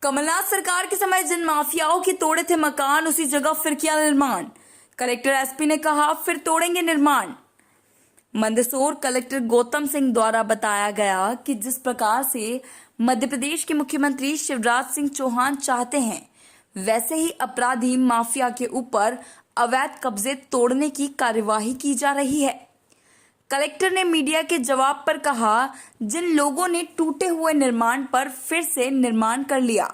कमलनाथ सरकार के समय जिन माफियाओं के तोड़े थे मकान, उसी जगह फिर किया निर्माण। कलेक्टर एसपी ने कहा, फिर तोड़ेंगे निर्माण। मंदसौर कलेक्टर गौतम सिंह द्वारा बताया गया कि जिस प्रकार से मध्य प्रदेश के मुख्यमंत्री शिवराज सिंह चौहान चाहते हैं, वैसे ही अपराधी माफिया के ऊपर अवैध कब्जे तोड़ने की कार्यवाही की जा रही है। कलेक्टर ने मीडिया के जवाब पर कहा, जिन लोगों ने टूटे हुए निर्माण पर फिर से निर्माण कर लिया,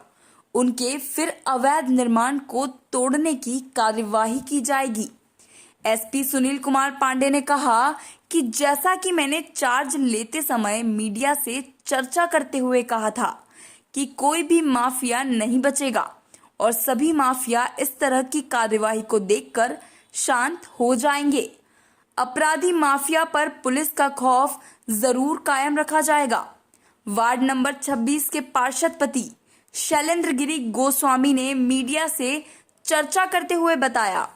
उनके फिर अवैध निर्माण को तोड़ने की कार्यवाही की जाएगी। एसपी सुनील कुमार पांडे ने कहा कि जैसा कि मैंने चार्ज लेते समय मीडिया से चर्चा करते हुए कहा था कि कोई भी माफिया नहीं बचेगा और सभी माफिया इस तरह की कार्यवाही को देखकर शांत हो जाएंगे। अपराधी माफिया पर पुलिस का खौफ जरूर कायम रखा जाएगा। वार्ड नंबर 26 के पार्षद पति शैलेंद्र गिरी गोस्वामी ने मीडिया से चर्चा करते हुए बताया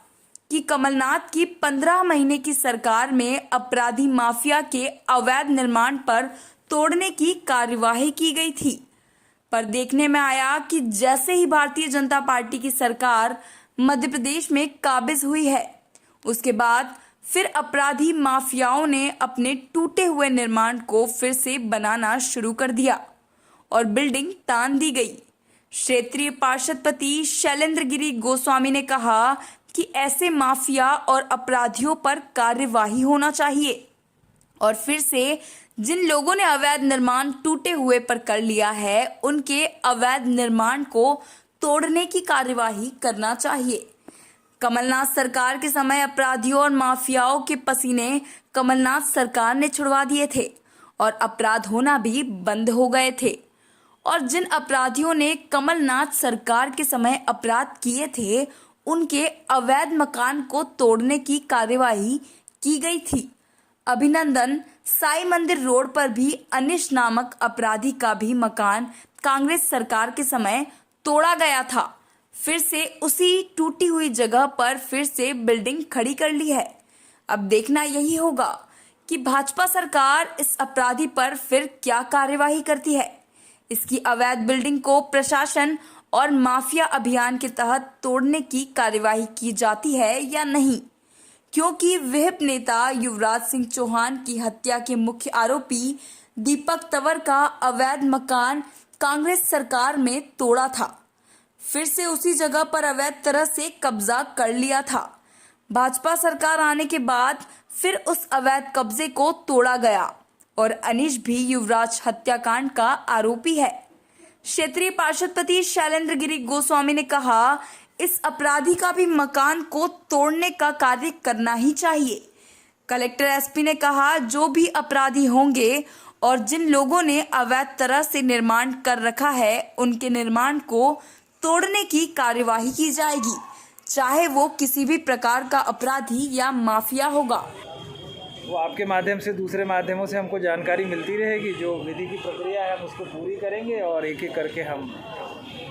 कि कमलनाथ की 15 महीने की सरकार में अपराधी माफिया के अवैध निर्माण पर तोड़ने की कार्यवाही की गई थी, पर देखने में आया कि जैसे ही भारतीय जनता पार्टी की सरकार मध्य प्रदेश में काबिज हुई है, उसके बाद फिर अपराधी माफियाओं ने अपने टूटे हुए निर्माण को फिर से बनाना शुरू कर दिया और बिल्डिंग तान दी गई। क्षेत्रीय पार्षद पति शैलेंद्र गिरी गोस्वामी ने कहा कि ऐसे माफिया और अपराधियों पर कार्यवाही होना चाहिए और फिर से जिन लोगों ने अवैध निर्माण टूटे हुए पर कर लिया है, उनके अवैध निर्माण को तोड़ने की कार्यवाही करना चाहिए। कमलनाथ सरकार के समय अपराधियों और माफियाओं के पसीने कमलनाथ सरकार ने छुड़वा दिए थे और अपराध होना भी बंद हो गए थे। और जिन अपराधियों ने कमलनाथ सरकार के समय अपराध किए थे, उनके अवैध मकान को तोड़ने की कार्यवाही की गई थी। अभिनंदन साई मंदिर रोड पर भी अनिश नामक अपराधी का भी मकान कांग्रेस सरकार के समय तोड़ा गया था। फिर से उसी टूटी हुई जगह पर फिर से बिल्डिंग खड़ी कर ली है। अब देखना यही होगा कि भाजपा सरकार इस अपराधी पर फिर क्या कार्यवाही करती है। इसकी अवैध बिल्डिंग को प्रशासन और माफिया अभियान के तहत तोड़ने की कार्यवाही की जाती है या नहीं, क्योंकि विहिप नेता युवराज सिंह चौहान की हत्या के मुख्य आरोपी दीपक तंवर का अवैध मकान कांग्रेस सरकार में तोड़ा था, फिर से उसी जगह पर अवैध तरह से कब्जा कर लिया था। भाजपा सरकार आने के बाद फिर उस अवैध कब्जे को तोड़ा गया और अनिश भी युवराज हत्याकांड का आरोपी है। क्षेत्रीय पार्षद पति शैलेंद्र गिरी गोस्वामी ने कहा, इस अपराधी का भी मकान को तोड़ने का कार्य करना ही चाहिए। कलेक्टर एसपी ने कहा, जो भी अपराधी होंगे और जिन लोगों ने अवैध तरह से निर्माण कर रखा है, उनके निर्माण को तोड़ने की कार्यवाही की जाएगी, चाहे वो किसी भी प्रकार का अपराधी या माफिया होगा। वो आपके माध्यम से दूसरे माध्यमों से हमको जानकारी मिलती रहेगी। जो विधि की प्रक्रिया है हम उसको पूरी करेंगे और एक एक करके हम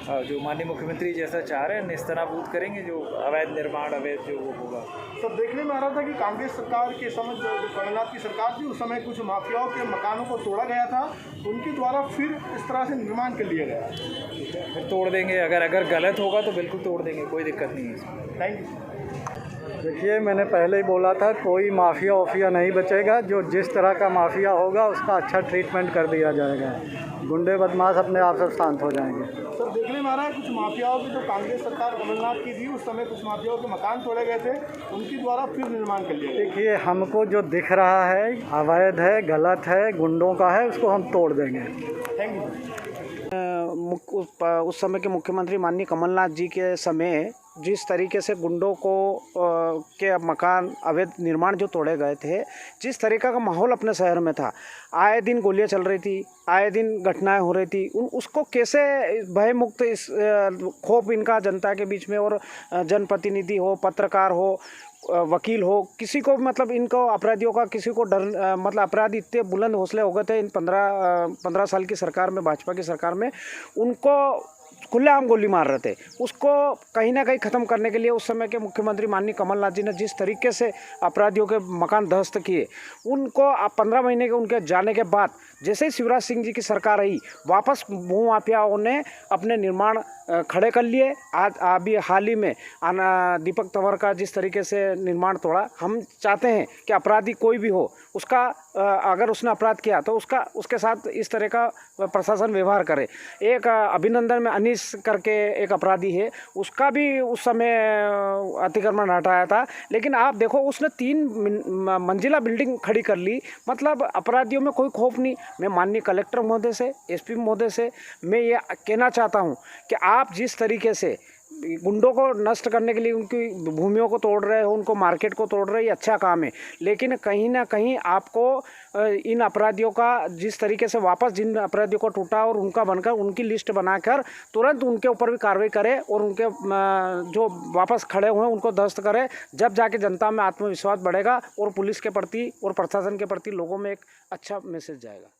जो माननीय मुख्यमंत्री जैसा चाह रहे हैं नेस्तनाबूद करेंगे जो अवैध निर्माण अवैध जो वो होगा। तो देखने में आ रहा था कि कांग्रेस सरकार के समय जो कमलनाथ की सरकार थी, उस समय कुछ माफियाओं के मकानों को तोड़ा गया था, उनके द्वारा फिर इस तरह से निर्माण कर लिया गया। फिर तोड़ देंगे, अगर गलत होगा तो बिल्कुल तोड़ देंगे, कोई दिक्कत नहीं है इसमें। Thank you. देखिए, मैंने पहले ही बोला था, कोई माफिया वाफिया नहीं बचेगा। जो जिस तरह का माफिया होगा उसका अच्छा ट्रीटमेंट कर दिया जाएगा। गुंडे बदमाश अपने आप से शांत हो जाएंगे। सर, देखने में आ रहा है कुछ माफियाओं की जो कांग्रेस सरकार कमलनाथ की थी, उस समय कुछ माफियाओं के मकान तोड़े गए थे, उनके द्वारा फिर निर्माण कर लिया। देखिए, हमको जो दिख रहा है अवैध है, गलत है, गुंडों का है, उसको हम तोड़ देंगे। Thank you. उस समय के मुख्यमंत्री माननीय कमलनाथ जी के समय जिस तरीके से गुंडों को के मकान अवैध निर्माण जो तोड़े गए थे, जिस तरीका का माहौल अपने शहर में था, आए दिन गोलियां चल रही थी, आए दिन घटनाएं हो रही थी, उसको कैसे भय मुक्त इस खौफ इनका जनता के बीच में, और जनप्रतिनिधि हो, पत्रकार हो, वकील हो, किसी को मतलब इनको अपराधियों का किसी को डर मतलब अपराधी इतने बुलंद हौसले हो गए थे इन 15 साल की सरकार में, भाजपा की सरकार में, उनको खुलेआम गोली मार रहे थे, उसको कहीं ना कहीं ख़त्म करने के लिए उस समय के मुख्यमंत्री माननीय कमलनाथ जी ने जिस तरीके से अपराधियों के मकान ध्वस्त किए, उनको 15 महीने के उनके जाने के बाद जैसे ही शिवराज सिंह जी की सरकार आई, वापस भू माफियाओं ने अपने निर्माण खड़े कर लिए। आज अभी हाल ही में दीपक तंवर का जिस तरीके से निर्माण तोड़ा, हम चाहते हैं कि अपराधी कोई भी हो, उसका अगर उसने अपराध किया तो उसके साथ इस तरह का प्रशासन व्यवहार करे। एक अभिनंदन में अनीस करके एक अपराधी है, उसका भी उस समय अतिक्रमण हटाया था, लेकिन आप देखो उसने 3 मंजिला बिल्डिंग खड़ी कर ली। मतलब अपराधियों में कोई खौफ नहीं। मैं माननीय कलेक्टर महोदय से, एसपी महोदय से मैं ये कहना चाहता हूँ कि आप जिस तरीके से गुंडों को नष्ट करने के लिए उनकी भूमियों को तोड़ रहे हो, उनको मार्केट को तोड़ रहे हो, ये अच्छा काम है, लेकिन कहीं ना कहीं आपको इन अपराधियों का जिस तरीके से वापस जिन अपराधियों को टूटा और उनका बनकर उनकी लिस्ट बनाकर तुरंत उनके ऊपर भी कार्रवाई करे और उनके जो वापस खड़े हुए हैं उनको ध्वस्त करे। जब जाके जनता में आत्मविश्वास बढ़ेगा और पुलिस के प्रति और प्रशासन के प्रति लोगों में एक अच्छा मैसेज जाएगा।